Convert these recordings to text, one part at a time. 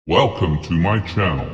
Welcome to my channel.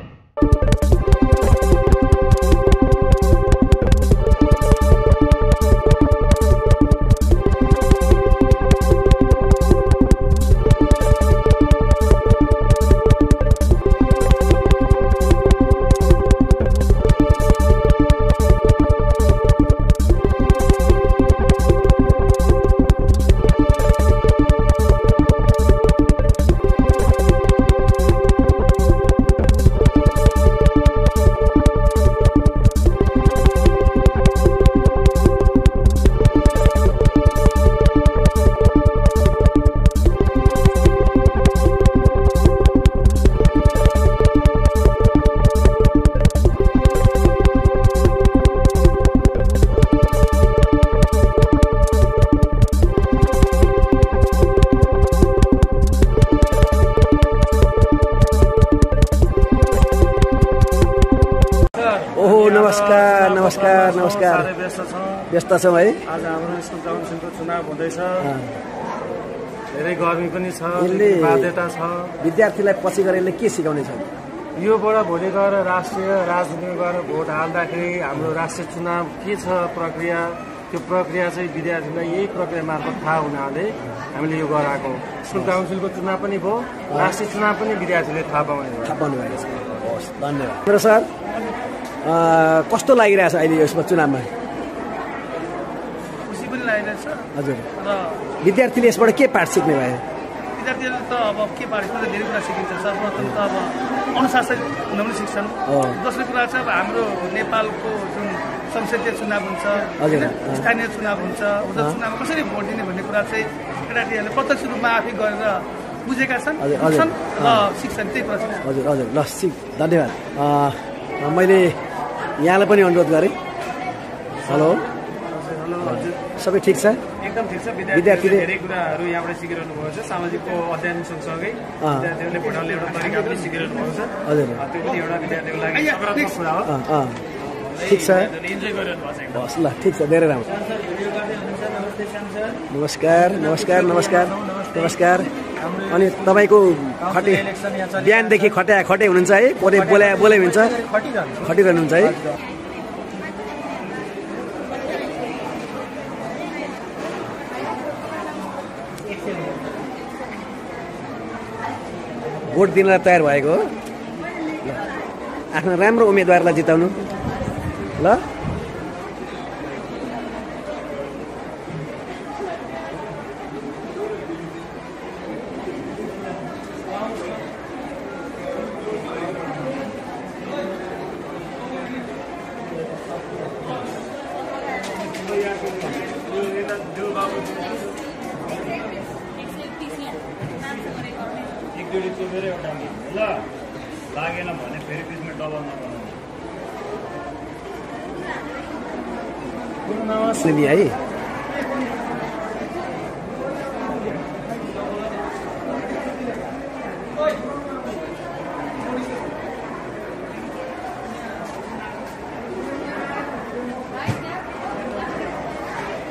ओहो नमस्कार नमस्कार नमस्कार व्यस्त छौं है। आज हाम्रो स्कुल काउन्सिलको चुनाव हुँदैछ। धेरै गर्मी पनि छ, बाध्यता छ। विद्यार्थीलाई पछि गएर यसले के सिकाउने छ? योबाट भोलि गएर राष्ट्रिय राजनीतिमा गएर भोट हाल्दाखेरि हाम्रो राष्ट्रिय चुनाव के छ प्रक्रिया, त्यो प्रक्रिया चाहिँ विद्यार्थीलाई यही प्रक्रिया मार्फत थाहा हुनाले हामीले यो गराएको। स्कुल काउन्सिलको चुनाव पनि भयो, राष्ट्रिय चुनाव पनि विद्यार्थीले थाहा पाउने भएको छ। हस्, धन्यवाद। मेरो सर कस्तो लागिरहेछ अहिले यसमा चुनावमा? खुसी पनि लागिरहेछ। हजुर। र विद्यार्थीले यसबाट के पाठ सिक्ने भयो? विद्यार्थीहरूले त अब के पाठ सिक्छ, धेरै कुरा सिकिन्छ। सर्वप्रथम त अब अनुशासन हुन पनि सिक्छन्। दोस्रो कुरा चाहिँ अब हाम्रो नेपालको जुन संसदीय चुनाव हुन्छ, स्थानीय चुनाव हुन्छ, उक्त चुनावमा कसरी भोट दिने भन्ने कुरा चाहिँ केटाकेटीहरूले प्रत्यक्ष रूपमा आफै गरेर बुझेका छन् र सिक्छन्। त्यही कुरा छ। हजुर हजुर, ल धन्यवाद। मैले यहाँलाई पनि अनुरोध गरेँ। हेलो, सबै ठिक छ? एकदम ठिक छ। विद्यार्थीले धेरै कुराहरू यहाँबाट सिकिरहनु भएको छ। सामाजिकको अध्ययन सँगसँगै विद्यार्थीहरूले भोट हाल्ने एउटा तरिका पनि सिकिरहनु भएको छ। हजुर, त्यो पनि एउटा विद्यार्थीको लागि सकारात्मक कुरा हो। ठिक छ, इन्जोय गरिरहनु भएको छ। हस्, ल ठिक छ, धेरै राम्रो। नमस्कार नमस्कार नमस्कार नमस्कार। अनि तपाईँको खटे बिहानदेखि खटे हुनुहुन्छ है? बोले हुन्छ, खटिरहनुहुन्छ है? भोट दिनलाई तयार भएको हो। आफ्नो राम्रो उम्मेदवारलाई जिताउनु ल। ल लागेन भने फेरि बिचमा डबल नबनाउनु है।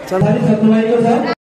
चल